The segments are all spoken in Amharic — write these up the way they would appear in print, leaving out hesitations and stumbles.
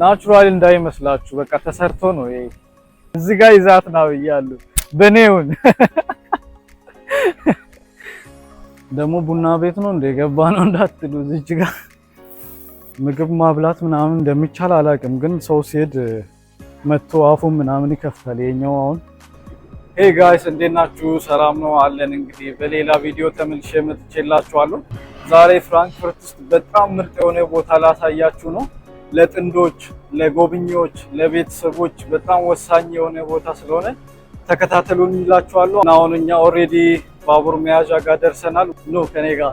ናቹራል እንዳይመስላችሁ በቃ ተሰርቶ ነው ይሄ። እዚህ ጋር ይዛት ነው ይያሉ በኔውን ደግሞ ቡና ቤት ነው እንደገባ ነው እንዳትሉ። እዚህ ጋር ምግብ ማብላት ምናምን እንደሚቻል አላውቅም፣ ግን ሰው ሲሄድ መጥቶ አፉን ምናምን ይከፍታል። የኛው አሁን ሄ ጋይስ እንዴት ናችሁ? ሰላም ነው አለን። እንግዲህ በሌላ ቪዲዮ ተመልሼ መጥቼላችኋለሁ። ዛሬ ፍራንክፈርት ውስጥ በጣም ምርጥ የሆነ ቦታ ላሳያችሁ ነው። ለጥንዶች፣ ለጎብኚዎች፣ ለቤተሰቦች በጣም ወሳኝ የሆነ ቦታ ስለሆነ ተከታተሉን ይላችኋለሁ። አሁን እኛ ኦሬዲ ባቡር መያዣ ጋር ደርሰናል። ኑ ከኔ ጋር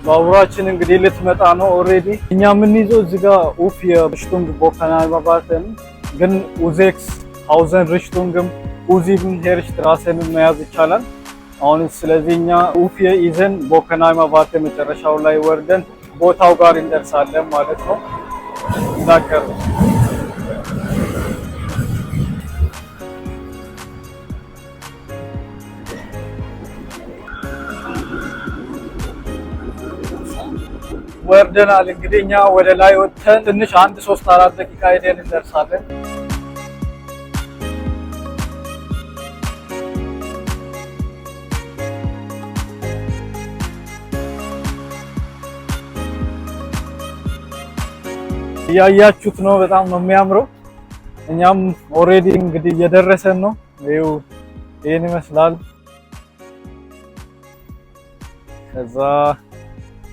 ባቡራችን እንግዲህ ልትመጣ ነው ኦሬዲ። እኛ የምንይዘው እዚህ ጋር ኡፍ የሪሽቱንግ ቦከናይማባርተን ግን ኡዜክስ ሃውዘን ሪሽቱንግም ኡዚብን ሄርሽትራሰን መያዝ ይቻላል። አሁን ስለዚህ እኛ ኡፍ ይዘን ቦከናይማባርተን መጨረሻው ላይ ወርደን ቦታው ጋር እንደርሳለን ማለት ነው። እንዳቀር ወርደናል። እንግዲህ እኛ ወደ ላይ ወጥተን ትንሽ 1-3-4 ደቂቃ ሄደን እንደርሳለን። እያያችሁት ነው፣ በጣም ነው የሚያምረው። እኛም ኦሬዲ እንግዲህ እየደረሰን ነው። ይኸው ይሄን ይመስላል። ከዛ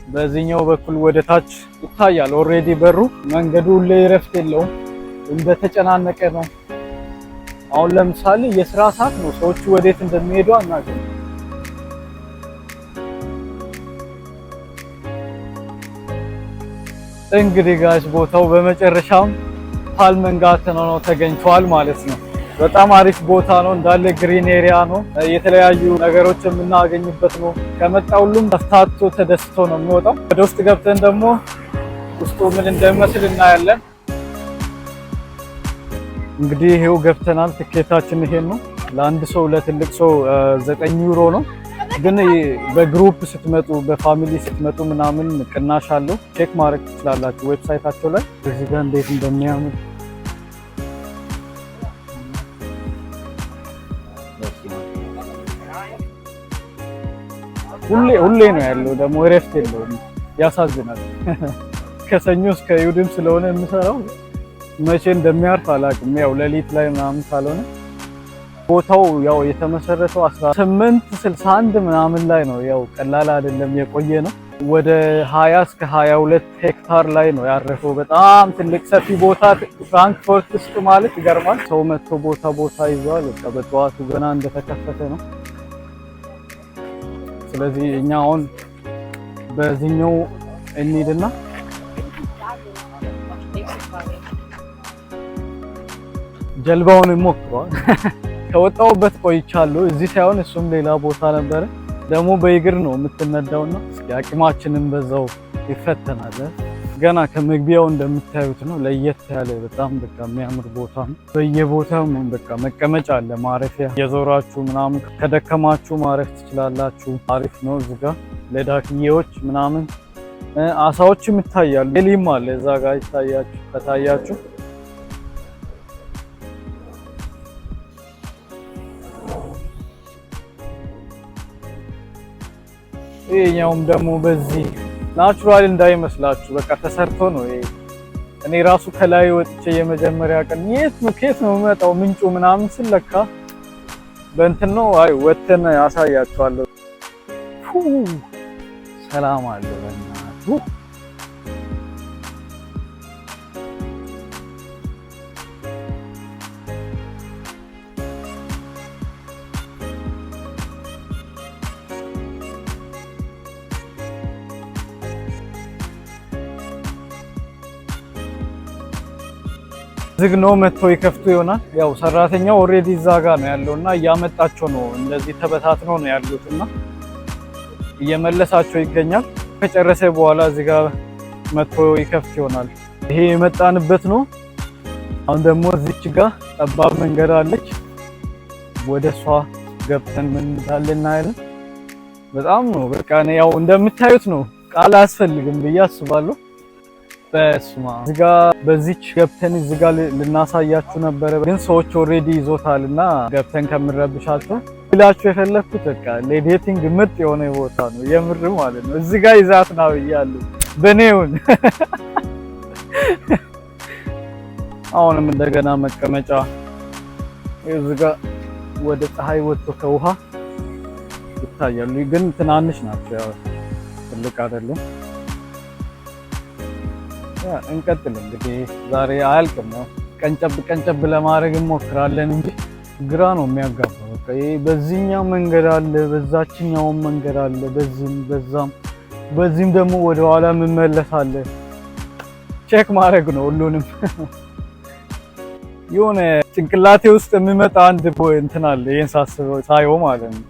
በዚህኛው በኩል ወደ ታች ይታያል ኦሬዲ በሩ። መንገዱ ላይ ረፍት የለውም፣ እንደተጨናነቀ ነው። አሁን ለምሳሌ የስራ ሰዓት ነው፣ ሰዎቹ ወዴት እንደሚሄዱ አናውቅም። እንግዲህ ጋይስ ቦታው በመጨረሻም ፓልመንጋተን ነው ተገኝቷል ማለት ነው። በጣም አሪፍ ቦታ ነው፣ እንዳለ ግሪን ኤሪያ ነው። የተለያዩ ነገሮች የምናገኝበት ነው። ከመጣ ሁሉም ተፍታቶ ተደስቶ ነው የሚወጣው። ወደ ውስጥ ገብተን ደግሞ ውስጡ ምን እንደሚመስል እናያለን። እንግዲህ ይሄው ገብተናል። ትኬታችን ይሄን ነው። ለአንድ ሰው ለትልቅ ሰው 9 ዩሮ ነው። ግን በግሩፕ ስትመጡ በፋሚሊ ስትመጡ ምናምን ቅናሽ አለው። ቼክ ማድረግ ትችላላችሁ ዌብሳይታቸው ላይ። እዚህ ጋር እንዴት እንደሚያምር ሁሌ ነው ያለው። ደግሞ እረፍት የለውም። ያሳዝናል። ከሰኞ እስከ እሑድም ስለሆነ የምሰራው መቼ እንደሚያርፍ አላውቅም። ያው ሌሊት ላይ ምናምን ካልሆነ ቦታው ያው የተመሰረተው 1861 ምናምን ላይ ነው። ያው ቀላል አይደለም፣ የቆየ ነው። ወደ 20 እስከ 22 ሄክታር ላይ ነው ያረፈው። በጣም ትልቅ ሰፊ ቦታ ፍራንክፈርት ውስጥ ማለት ይገርማል። ሰው መጥቶ ቦታ ይዟል። በቃ በጠዋቱ ገና እንደተከፈተ ነው። ስለዚህ እኛ አሁን በዚህኛው እንሂድና ጀልባውን እንሞክረዋል። ከወጣሁበት ቆይቻለሁ። እዚህ ሳይሆን እሱም ሌላ ቦታ ነበረ። ደግሞ በእግር ነው የምትነዳውና እስኪ አቅማችንን በዛው ይፈተናል። ገና ከመግቢያው እንደምታዩት ነው። ለየት ያለ በጣም በቃ የሚያምር ቦታ ነው። በየቦታው ነው በቃ መቀመጫ አለ፣ ማረፊያ። የዞራችሁ ምናምን ከደከማችሁ ማረፍ ትችላላችሁ። አሪፍ ነው። እዚህ ጋር ለዳክዬዎች ምናምን አሳዎችም ይታያሉ። ሌሊም አለ እዛ ጋር ይታያችሁ ከታያችሁ። ይሄኛውም ደግሞ በዚህ ናቹራል እንዳይመስላችሁ በቃ ተሰርቶ ነው ይሄ። እኔ ራሱ ከላይ ወጥቼ የመጀመሪያ ቀን የት ነው ከየት ነው የምመጣው ምንጩ ምናምን ስለካ በእንትን ነው። አይ ወተን ያሳያችኋለሁ። ሰላም አለ በእናትህ። ዝግ ነው፣ መጥቶ ይከፍቱ ይሆናል። ያው ሰራተኛው ኦሬዲ እዛ ጋር ነው ያለውና እያመጣቸው ነው። እንደዚህ ተበታትነው ነው ያሉትና እየመለሳቸው ይገኛል። ከጨረሰ በኋላ እዚህ ጋር መጥቶ ይከፍት ይሆናል። ይሄ የመጣንበት ነው። አሁን ደግሞ እዚች ጋር ጠባብ መንገድ አለች። ወደሷ ገብተን ምን እንዳለና አይደል በጣም ነው በቃ ነው ያው እንደምታዩት ነው። ቃል አያስፈልግም ብዬ አስባለሁ። በስማ እዚህ ጋር በዚች ገብተን እዚህ ጋር ልናሳያችሁ ነበረ፣ ግን ሰዎች ኦሬዲ ይዞታልና ገብተን ከምንረብሻቸው ብላችሁ የፈለኩት በቃ ለዴቲንግ ምርጥ የሆነ ቦታ ነው የምር ማለት ነው። እዚህ ጋር ይዛት ነው ብያለሁ በኔውን አሁንም እንደገና መቀመጫ እዚህ ጋር ወደ ፀሐይ ወጥቶ ከውሃ ይታያሉ፣ ግን ትናንሽ ናቸው፣ ያው ትልቅ አይደለም። ያ እንቀጥል እንግዲህ ዛሬ አያልቅም ነው። ቀንጨብ ለማድረግ እንሞክራለን እንጂ ግራ ነው የሚያጋባው። በቃ ይሄ በዚህኛው መንገድ አለ፣ በዛችኛው መንገድ አለ፣ በዚህም ደግሞ ወደ ኋላ መመለሳለ። ቼክ ማድረግ ነው ሁሉንም። የሆነ ጭንቅላቴ ውስጥ የሚመጣ አንድ እንትን አለ፣ ይሄን ሳየው ማለት ነው።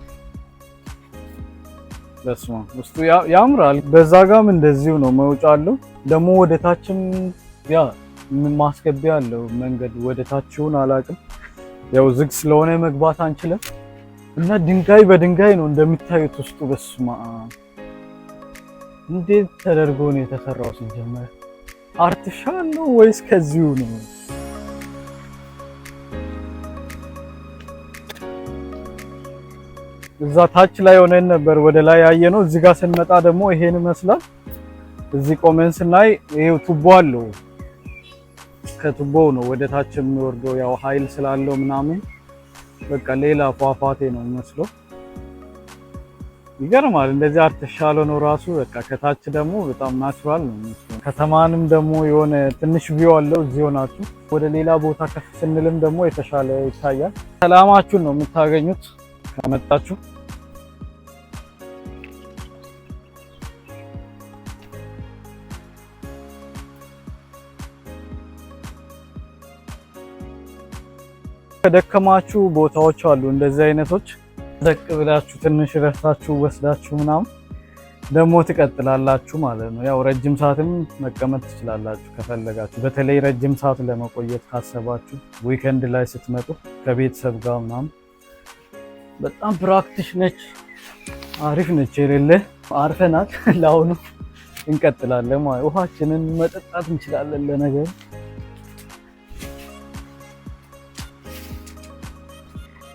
በስመ አብ ውስጡ ያምራል። በዛ ጋም እንደዚሁ ነው፣ መውጫ አለው ደግሞ ወደ ታችም ያ ማስገቢያ አለው መንገድ። ወደ ታችውን አላውቅም፣ ያው ዝግ ስለሆነ መግባት አንችልም። እና ድንጋይ በድንጋይ ነው እንደምታዩት ውስጡ። በስመ አብ እንዴት ተደርጎ ነው የተሰራው? ሲጀመር አርቲፊሻል ነው ወይስ ከዚሁ ነው? እዛ ታች ላይ ሆነን ነበር ወደ ላይ ያየነው። እዚህ ጋር ስንመጣ ደግሞ ይሄን ይመስላል። እዚህ ቆመን ስናይ ይሄው ቱቦ አለው። ከቱቦው ነው ወደ ታች የሚወርደው፣ ያው ኃይል ስላለው ምናምን በቃ ሌላ ፏፏቴ ነው የሚመስለው። ይገርማል። እንደዚህ አርቲፊሻል ነው ራሱ። በቃ ከታች ደግሞ በጣም ናቹራል ነው የሚመስለው። ከተማንም ደግሞ የሆነ ትንሽ ቪው አለው። እዚህ ሆናችሁ ወደ ሌላ ቦታ ከፍ ስንልም ደግሞ የተሻለ ይታያል። ሰላማችሁን ነው የምታገኙት ከመጣችሁ። ከደከማችሁ ቦታዎች አሉ እንደዚህ አይነቶች። ዘቅ ብላችሁ ትንሽ ረፍታችሁ ወስዳችሁ ምናምን ደግሞ ትቀጥላላችሁ ማለት ነው። ያው ረጅም ሰዓትም መቀመጥ ትችላላችሁ ከፈለጋችሁ። በተለይ ረጅም ሰዓት ለመቆየት ካሰባችሁ ዊኬንድ ላይ ስትመጡ ከቤተሰብ ጋር ምናምን በጣም ፕራክቲስ ነች፣ አሪፍ ነች። የሌለ አርፈናት ለአሁኑ እንቀጥላለን ማለት ውሃችንን መጠጣት እንችላለን ለነገሩ።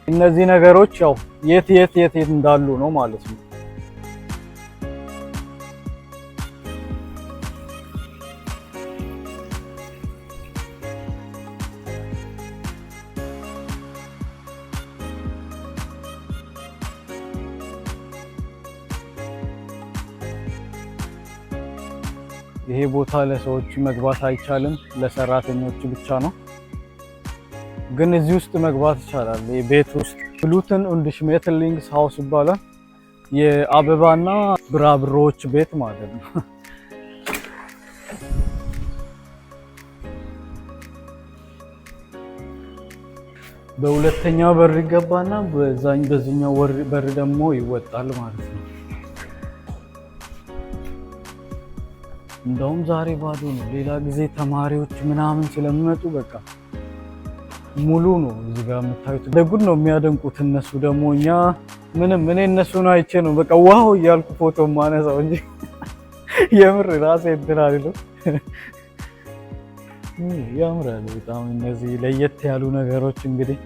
እነዚህ ነገሮች ያው የት እንዳሉ ነው ማለት ነው። ይሄ ቦታ ለሰዎች መግባት አይቻልም፣ ለሰራተኞች ብቻ ነው። ግን እዚህ ውስጥ መግባት ይቻላል። የቤት ውስጥ ብሉትን und Schmetterlings ሃውስ ይባላል። የአበባና ብራብሮች ቤት ማለት ነው። በሁለተኛው በር ይገባና በዛኛው በር ደግሞ ይወጣል ማለት ነው። እንደውም ዛሬ ባዶ ነው። ሌላ ጊዜ ተማሪዎች ምናምን ስለሚመጡ በቃ ሙሉ ነው። እዚህ ጋር የምታዩት ለጉድ ነው የሚያደንቁት እነሱ። ደግሞ እኛ ምንም እኔ እነሱን አይቼ ነው በቃ ዋው እያልኩ ፎቶ ማነሳው እንጂ የምር ራሴ እንትን አይደለም። ያምራል በጣም እነዚህ ለየት ያሉ ነገሮች። እንግዲህ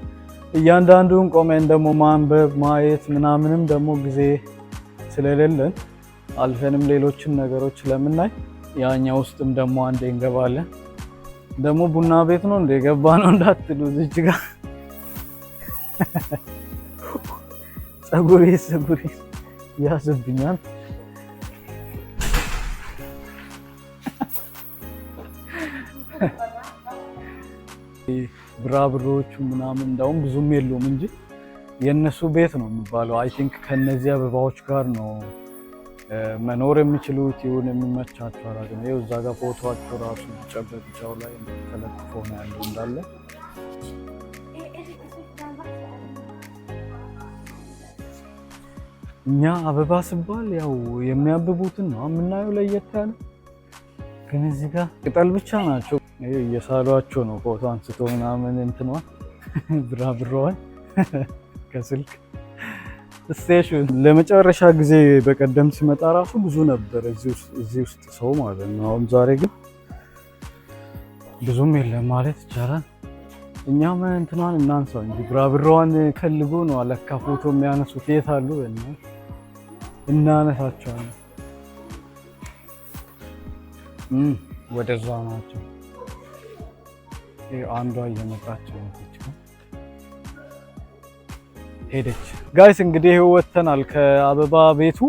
እያንዳንዱን ቆመን ደግሞ ማንበብ ማየት ምናምንም ደግሞ ጊዜ ስለሌለን አልፈንም ሌሎችን ነገሮች ስለምናይ ያኛ ውስጥም ደግሞ አንዴ እንገባለን። ደግሞ ቡና ቤት ነው እንደ ገባ ነው እንዳትሉ። እዚህ ጋር ፀጉሬ ያስብኛል። ብራብሮቹ ምናምን እንደውም ብዙም የሉም እንጂ የነሱ ቤት ነው የሚባለው። አይ ቲንክ ከነዚህ አበባዎች ጋር ነው መኖር የሚችሉት ይሁን የሚመቻቸው አላውቅም። ይኸው እዛ ጋር ፎቶዋቸው ራሱ ጨበጥቻው ላይ ተለጥፎ ነው ያለው እንዳለ። እኛ አበባ ሲባል ያው የሚያብቡትን ነው የምናየው ለየት ያለ። ግን እዚህ ጋር ቅጠል ብቻ ናቸው። እየሳሏቸው ነው ፎቶ አንስቶ ምናምን እንትኗ ብራብሮዋን ከስልክ ስቴሽን ለመጨረሻ ጊዜ በቀደም ሲመጣ ራሱ ብዙ ነበር እዚህ ውስጥ ሰው ማለት ነው። አሁን ዛሬ ግን ብዙም የለም ማለት ይቻላል። እኛም እንትኗን እናንሳው እንጂ ብራብሮዋን ፈልጎ ነው አለካ ፎቶ የሚያነሱት። የት አሉ? እናነሳቸዋለን። ወደዛ ናቸው። አንዷ እየመጣች ነው ሄደች። ጋይስ እንግዲህ ወጥተናል ከአበባ ቤቱ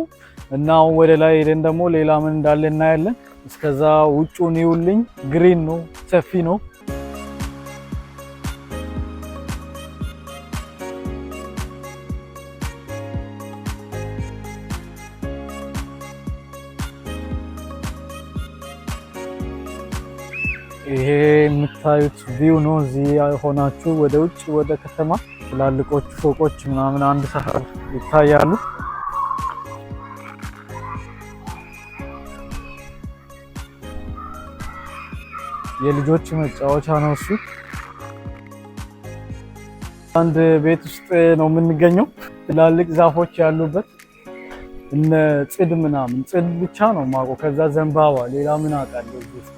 እና ወደ ላይ ሄደን ደግሞ ሌላ ምን እንዳለ እናያለን። እስከዛ ውጩን ይውልኝ። ግሪን ነው፣ ሰፊ ነው። ይሄ የምታዩት ቪው ነው። እዚህ ሆናችሁ ወደ ውጭ ወደ ከተማ ትላልቆቹ ፎቆች ምናምን አንድ ሰፈር ይታያሉ። የልጆች መጫወቻ ነው እሱ። አንድ ቤት ውስጥ ነው የምንገኘው። ትላልቅ ዛፎች ያሉበት እነ ጽድ ምናምን ጽድ ብቻ ነው የማውቀው። ከዛ ዘንባባ፣ ሌላ ምን አውቃለሁ እዚህ ውስጥ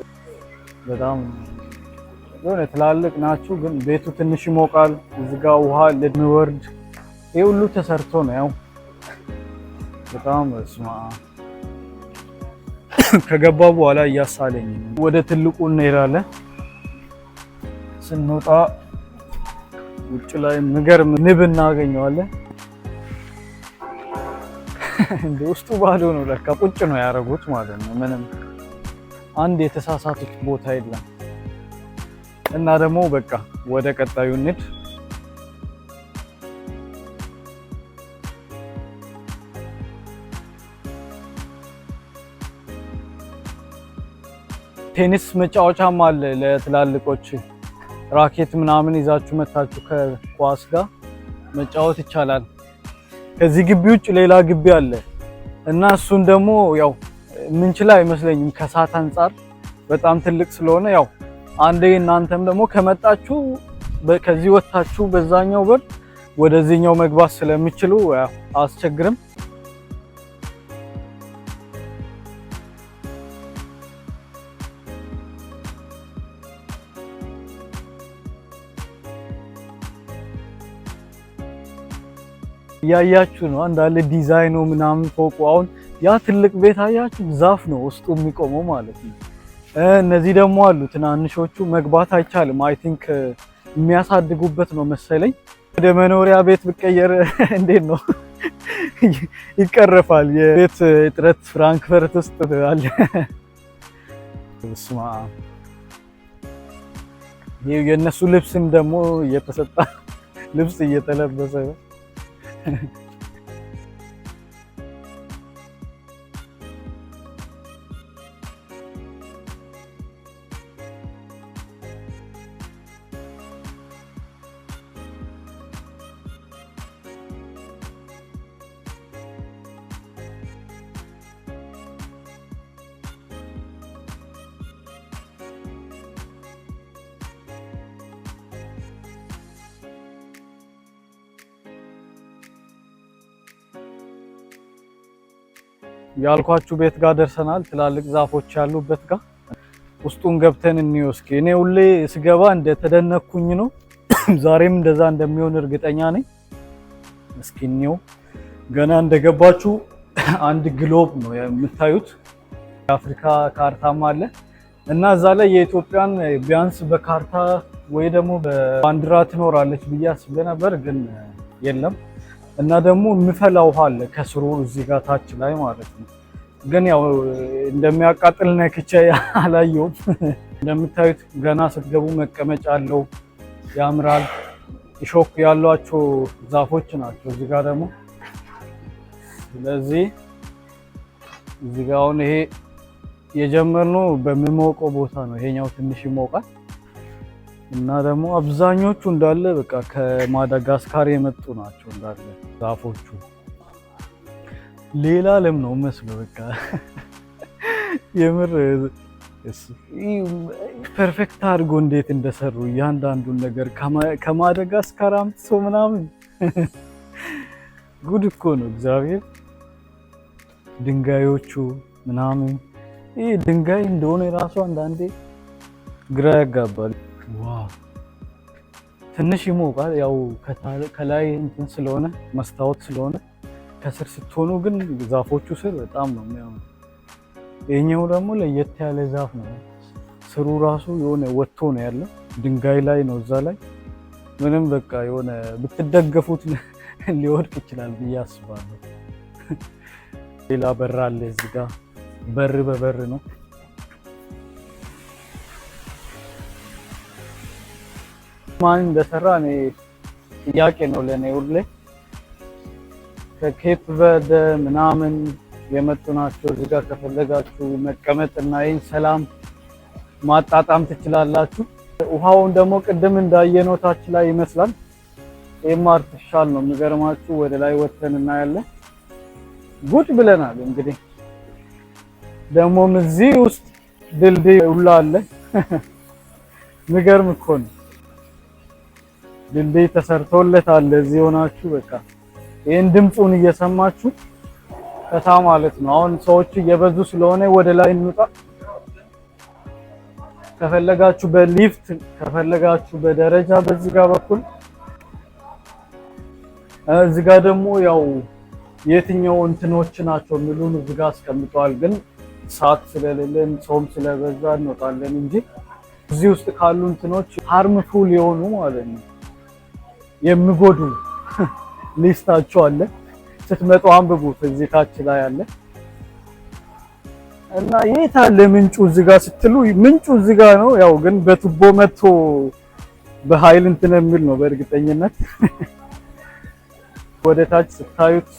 በጣም የሆነ ትላልቅ ናቸው። ግን ቤቱ ትንሽ ይሞቃል። እዚህ ጋር ውሃ ለሚወርድ ይሄ ሁሉ ተሰርቶ ነው ያው በጣም ስማ ከገባ በኋላ እያሳለኝ ወደ ትልቁ እንሄዳለን። ስንወጣ ውጭ ላይ ምገርም ንብ እናገኘዋለን። እንደ ውስጡ ባዶ ነው ለካ ቁጭ ነው ያደረጉት ማለት ነው። ምንም አንድ የተሳሳቱት ቦታ የለም። እና ደግሞ በቃ ወደ ቀጣዩ እንሂድ። ቴኒስ መጫወቻም አለ ለትላልቆች። ራኬት ምናምን ይዛችሁ መታችሁ ከኳስ ጋር መጫወት ይቻላል። ከዚህ ግቢ ውጭ ሌላ ግቢ አለ እና እሱን ደግሞ ያው ምንችል አይመስለኝም ከሰዓት አንፃር በጣም ትልቅ ስለሆነ ያው አንዴ እናንተም ደግሞ ከመጣችሁ ከዚህ ወጣችሁ በዛኛው በር ወደዚህኛው መግባት ስለሚችሉ ያው አስቸግርም። ያያችሁ ነው እንዳለ ዲዛይኑ ምናምን ፎቁ። አሁን ያ ትልቅ ቤት አያችሁ ዛፍ ነው ውስጡ የሚቆመው ማለት ነው። እነዚህ ደግሞ አሉ ትናንሾቹ መግባት አይቻልም። አይ ቲንክ የሚያሳድጉበት ነው መሰለኝ። ወደ መኖሪያ ቤት ብቀየር እንዴት ነው ይቀረፋል። የቤት እጥረት ፍራንክፈርት ውስጥ አለ። ስማ የነሱ ልብስም ደግሞ እየተሰጣ ልብስ እየተለበሰ ነው። ያልኳችሁ ቤት ጋር ደርሰናል። ትላልቅ ዛፎች ያሉበት ጋር ውስጡን ገብተን እንየው እስኪ። እኔ ሁሌ ስገባ እንደተደነኩኝ ነው። ዛሬም እንደዛ እንደሚሆን እርግጠኛ ነኝ። እስኪ እንየው። ገና እንደገባችሁ አንድ ግሎብ ነው የምታዩት። የአፍሪካ ካርታም አለ እና እዛ ላይ የኢትዮጵያን ቢያንስ በካርታ ወይ ደግሞ በባንዲራ ትኖራለች ብዬ አስቤ ነበር፣ ግን የለም። እና ደግሞ የሚፈላ ውሃ አለ ከስሩ እዚህ ጋር ታች ላይ ማለት ነው። ግን ያው እንደሚያቃጥል ነክቼ አላየሁም። እንደምታዩት ገና ስትገቡ መቀመጫ አለው፣ ያምራል። እሾክ ያሏቸው ዛፎች ናቸው እዚህ ጋር ደግሞ። ስለዚህ እዚህ ጋር አሁን ይሄ የጀመርነው በሚሞቀው ቦታ ነው። ይሄኛው ትንሽ ይሞቃል። እና ደግሞ አብዛኞቹ እንዳለ በቃ ከማዳጋስካር የመጡ ናቸው እንዳለ ዛፎቹ። ሌላ ዓለም ነው መስሎ በቃ የምር ፐርፌክት አድርጎ እንዴት እንደሰሩ እያንዳንዱን ነገር ከማደጋስካር አምጥቶ ምናምን ጉድ እኮ ነው እግዚአብሔር። ድንጋዮቹ ምናምን ይህ ድንጋይ እንደሆነ የራሱ አንዳንዴ ግራ ያጋባል። ዋው ትንሽ ይሞቃል። ያው ከላይ እንትን ስለሆነ መስታወት ስለሆነ ከስር ስትሆኑ ግን ዛፎቹ ስር በጣም ነው የሚያምሩ። ይሄኛው ደግሞ ለየት ያለ ዛፍ ነው። ስሩ ራሱ የሆነ ወጥቶ ነው ያለው ድንጋይ ላይ ነው። እዛ ላይ ምንም በቃ የሆነ ብትደገፉት ሊወድቅ ይችላል ብዬ አስባለሁ። ሌላ በር አለ እዚህ ጋር። በር በበር ነው። ማን እንደሰራ እኔ ጥያቄ ነው ለኔ ሁሌ። ከኬፕ ቨርደ ምናምን የመጡ ናቸው። እዚህ ጋር ከፈለጋችሁ መቀመጥና ይህን ሰላም ማጣጣም ትችላላችሁ። ውሃውን ደግሞ ቅድም እንዳየነው ታች ላይ ይመስላል። ይህም አርቲፊሻል ነው የሚገርማችሁ። ወደ ላይ ወጥተን እናያለን። ጉድ ብለናል እንግዲህ። ደግሞም እዚህ ውስጥ ድልድይ ሁላ አለ። የሚገርም እኮ ነው። ድልድይ ተሰርቶለታል። እዚህ ሆናችሁ በቃ ይህን ድምፁን እየሰማችሁ ከታ ማለት ነው። አሁን ሰዎች እየበዙ ስለሆነ ወደ ላይ እንውጣ። ከፈለጋችሁ በሊፍት ከፈለጋችሁ በደረጃ በዚህ ጋር በኩል እዚህ ጋር ደግሞ ያው የትኛው እንትኖች ናቸው የሚሉን እዚህ ጋር አስቀምጠዋል። ግን ሰዓት ስለሌለን ጾም ስለበዛ እንወጣለን እንጂ እዚህ ውስጥ ካሉ እንትኖች ሃርምፉል የሆኑ ማለት ነው የሚጎዱ ሊስታቸው አለ። ስትመጡ አንብቡት። እዚህ ታች ላይ አለ እና የት አለ ምንጩ እዚህ ጋር ስትሉ ምንጩ እዚህ ጋር ነው። ያው ግን በቱቦ መጥቶ በኃይል እንትን የሚል ነው በእርግጠኝነት። ወደ ታች ስታዩት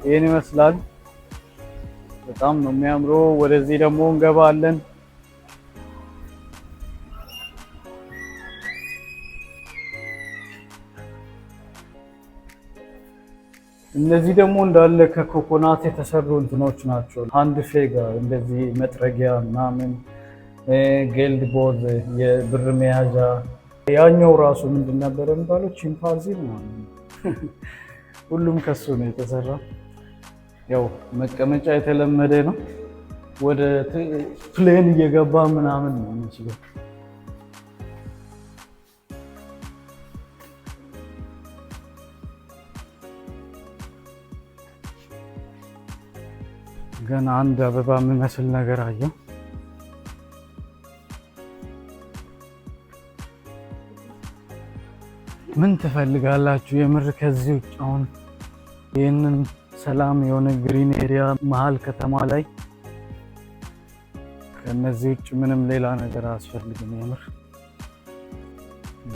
ይሄን ይመስላል። በጣም ነው የሚያምረው። ወደዚህ ደግሞ እንገባለን። እነዚህ ደግሞ እንዳለ ከኮኮናት የተሰሩ እንትኖች ናቸው። አንድ ፌጋ እንደዚህ መጥረጊያ ምናምን፣ ጌልድ ቦዝ የብር መያዣ። ያኛው ራሱ ምንድን ነበር የሚባለው? ቺምፓንዚ ምናምን። ሁሉም ከሱ ነው የተሰራ። ያው መቀመጫ የተለመደ ነው። ወደ ፕሌን እየገባ ምናምን ነው የሚችለው። ገና አንድ አበባ የሚመስል ነገር አየሁ። ምን ትፈልጋላችሁ የምር ከዚህ ውጭ? አሁን ይህንን ሰላም የሆነ ግሪን ኤሪያ መሀል ከተማ ላይ ከነዚህ ውጭ ምንም ሌላ ነገር አያስፈልግም የምር።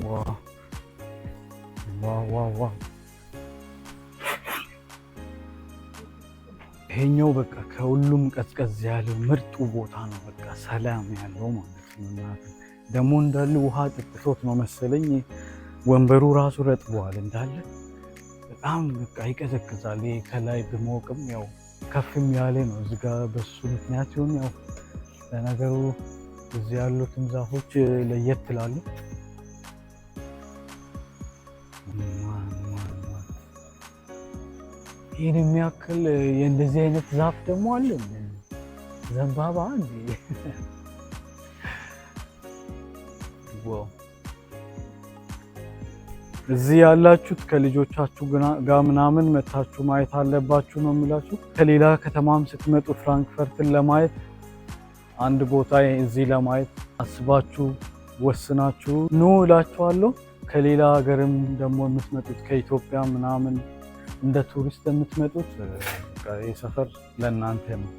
ዋው ዋው ዋው ዋው! ይሄኛው በቃ ከሁሉም ቀዝቀዝ ያለው ምርጡ ቦታ ነው። በቃ ሰላም ያለው ማለት ነው። ደግሞ እንዳለ ውሃ ጥጥቶት ነው መሰለኝ ወንበሩ ራሱ ረጥቧል እንዳለ። በጣም በቃ ይቀዘቅዛል። ይሄ ከላይ ብሞቅም ያው ከፍም ያለ ነው እዚህ ጋር በሱ ምክንያት ይሁን ያው ለነገሩ እዚህ ያሉትም ዛፎች ለየት ይላሉ። ይህን የሚያክል የእንደዚህ አይነት ዛፍ ደግሞ አለ። ዘንባባ እንዴ! እዚህ ያላችሁት ከልጆቻችሁ ጋር ምናምን መታችሁ ማየት አለባችሁ ነው የምላችሁ። ከሌላ ከተማም ስትመጡ ፍራንክፈርትን ለማየት አንድ ቦታ እዚህ ለማየት አስባችሁ ወስናችሁ ኑ እላችኋለሁ። ከሌላ ሀገርም ደግሞ የምትመጡት ከኢትዮጵያ ምናምን እንደ ቱሪስት የምትመጡት ይህ ሰፈር ለእናንተ ነው።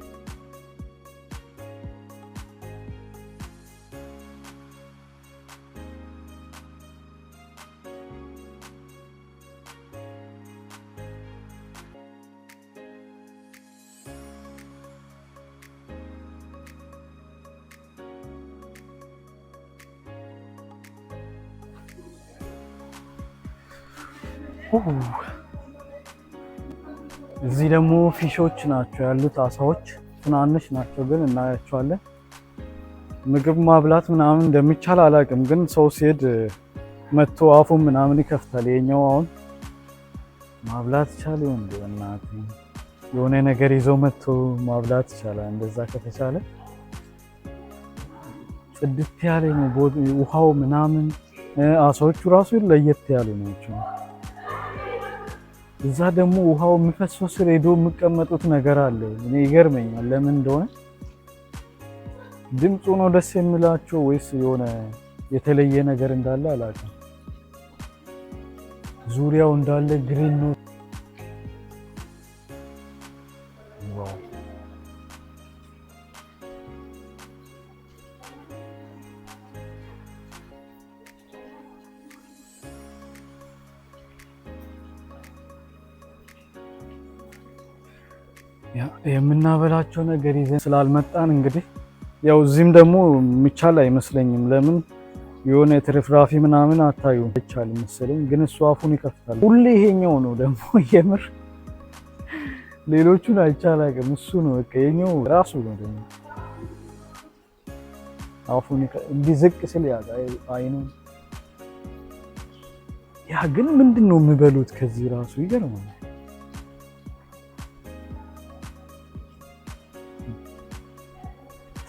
እዚህ ደግሞ ፊሾች ናቸው ያሉት። አሳዎች ትናንሽ ናቸው ግን እናያቸዋለን። ምግብ ማብላት ምናምን እንደሚቻል አላውቅም፣ ግን ሰው ሲሄድ መጥቶ አፉን ምናምን ይከፍታል። የኛው አሁን ማብላት ይቻል ይሆን እናት የሆነ ነገር ይዞ መጥቶ ማብላት ይቻላል። እንደዛ ከተቻለ ጽድት ያለ ነው ውሃው ምናምን፣ አሳዎቹ ራሱ ለየት ያሉ ናቸው። እዛ ደግሞ ውሃው የሚፈሰው ስር ሄዶ የሚቀመጡት ነገር አለ። እኔ ይገርመኛል ለምን እንደሆነ። ድምፁ ነው ደስ የሚላቸው ወይስ የሆነ የተለየ ነገር እንዳለ አላውቅም። ዙሪያው እንዳለ ግሪን ነው። ዋው የምናበላቸው ነገር ይዘን ስላልመጣን እንግዲህ ያው እዚህም ደግሞ የሚቻል አይመስለኝም። ለምን የሆነ ትርፍራፊ ምናምን አታዩ ይቻል መሰለኝ፣ ግን እሱ አፉን ይከፍታል። ሁሌ ይሄኛው ነው ደግሞ የምር ሌሎቹን አይቻላቅም። እሱ ነው በቃ የኛው ራሱ ነው ደግሞ አፉን እንዲዝቅ ስል አይኑ ያ ግን ምንድነው የሚበሉት ከዚህ ራሱ ይገርማል።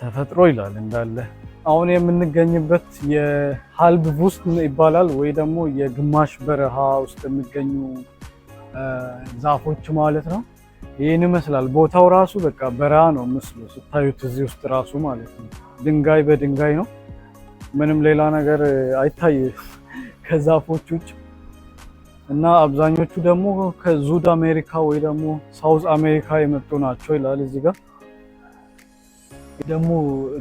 ተፈጥሮ ይላል እንዳለ። አሁን የምንገኝበት የሀልብ ውስጥ ይባላል ወይ ደግሞ የግማሽ በረሃ ውስጥ የሚገኙ ዛፎች ማለት ነው። ይህን ይመስላል ቦታው ራሱ በቃ በረሃ ነው ምስሉ ስታዩት፣ እዚህ ውስጥ ራሱ ማለት ነው። ድንጋይ በድንጋይ ነው፣ ምንም ሌላ ነገር አይታይ ከዛፎች ውጭ። እና አብዛኞቹ ደግሞ ከዙድ አሜሪካ ወይ ደግሞ ሳውዝ አሜሪካ የመጡ ናቸው ይላል እዚህ ጋር። ደግሞ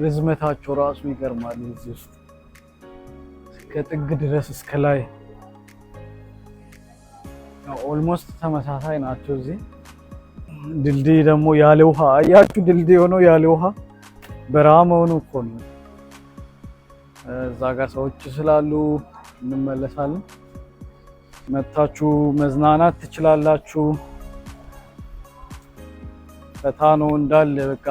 ርዝመታቸው ራሱ ይገርማል። እዚህ ውስጥ ከጥግ ድረስ እስከ ላይ ኦልሞስት ተመሳሳይ ናቸው። እዚህ ድልድይ ደግሞ ያለ ውሃ አያችሁ፣ ድልድይ ሆኖ ያለ ውሃ በረሃ መሆኑ እኮ ነው። እዛ ጋር ሰዎች ስላሉ እንመለሳለን። መታችሁ መዝናናት ትችላላችሁ። ፈታ ነው እንዳለ በቃ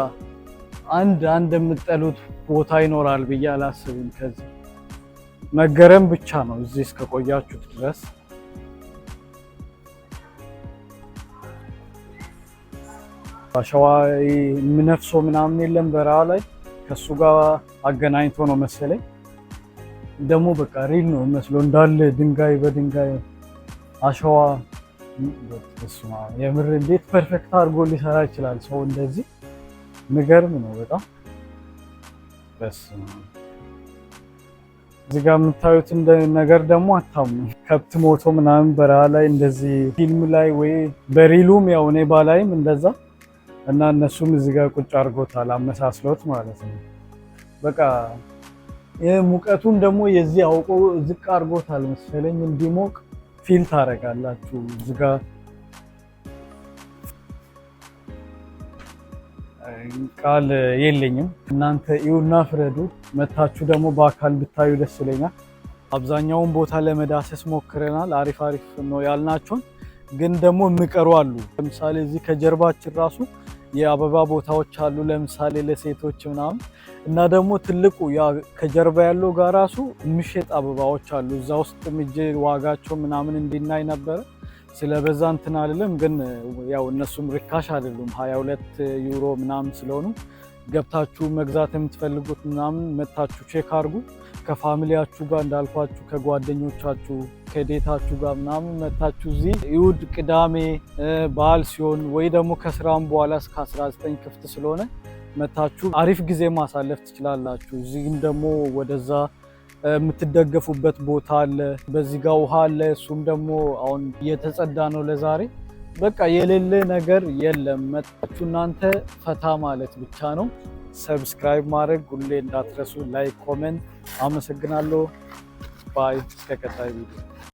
አንድ የምትጠሉት ቦታ ይኖራል ብዬ አላስብም። ከዚህ መገረም ብቻ ነው እዚህ እስከቆያችሁት ድረስ። አሸዋ የሚነፍሰው ምናምን የለም በረሃ ላይ፣ ከሱ ጋር አገናኝቶ ነው መሰለኝ። ደግሞ በቃ ሪል ነው መስሎ እንዳለ ድንጋይ በድንጋይ አሸዋ። የምር እንዴት ፐርፌክት አድርጎ ሊሰራ ይችላል ሰው እንደዚህ? ንገርም ነው በጣም እዚህ ጋር የምታዩት ነገር ደግሞ አታምኑ። ከብት ሞቶ ምናምን በረሃ ላይ እንደዚህ ፊልም ላይ ወይ በሪሉም ያው እኔ ባላይም እንደዛ እና እነሱም እዚህ ጋር ቁጭ አድርጎታል አመሳስሎት ማለት ነው። በቃ ሙቀቱን ደግሞ የዚህ አውቆ ዝቅ አድርጎታል መሰለኝ እንዲሞቅ ፊል ታደርጋላችሁ እዚህ ጋር። ቃል የለኝም። እናንተ ይሁና ፍረዱ። መታችሁ ደግሞ በአካል ብታዩ ደስ ይለኛል። አብዛኛውን ቦታ ለመዳሰስ ሞክረናል። አሪፍ ነው ያልናቸውን ግን ደግሞ የሚቀሩ አሉ። ለምሳሌ እዚህ ከጀርባችን ራሱ የአበባ ቦታዎች አሉ፣ ለምሳሌ ለሴቶች ምናምን። እና ደግሞ ትልቁ ከጀርባ ያለው ጋር ራሱ የሚሸጥ አበባዎች አሉ። እዛ ውስጥ ምጄ ዋጋቸው ምናምን እንዲናይ ነበረ። ስለበዛ እንትን አይደለም፣ ግን ያው እነሱም ርካሽ አይደሉም 22 ዩሮ ምናምን ስለሆኑ ገብታችሁ መግዛት የምትፈልጉት ምናምን መታችሁ ቼክ አድርጉ። ከፋሚሊያችሁ ጋር እንዳልኳችሁ ከጓደኞቻችሁ ከዴታችሁ ጋር ምናምን መታችሁ እዚህ እሑድ፣ ቅዳሜ በዓል ሲሆን ወይ ደግሞ ከስራም በኋላ እስከ 19 ክፍት ስለሆነ መታችሁ አሪፍ ጊዜ ማሳለፍ ትችላላችሁ። እዚህም ደግሞ ወደዛ የምትደገፉበት ቦታ አለ። በዚህ ጋር ውሃ አለ። እሱም ደግሞ አሁን እየተጸዳ ነው ለዛሬ። በቃ የሌለ ነገር የለም። መጣችሁ እናንተ ፈታ ማለት ብቻ ነው። ሰብስክራይብ ማድረግ ሁሌ እንዳትረሱ። ላይክ፣ ኮሜንት። አመሰግናለሁ። ባይ። እስከ ቀጣይ ቪዲዮ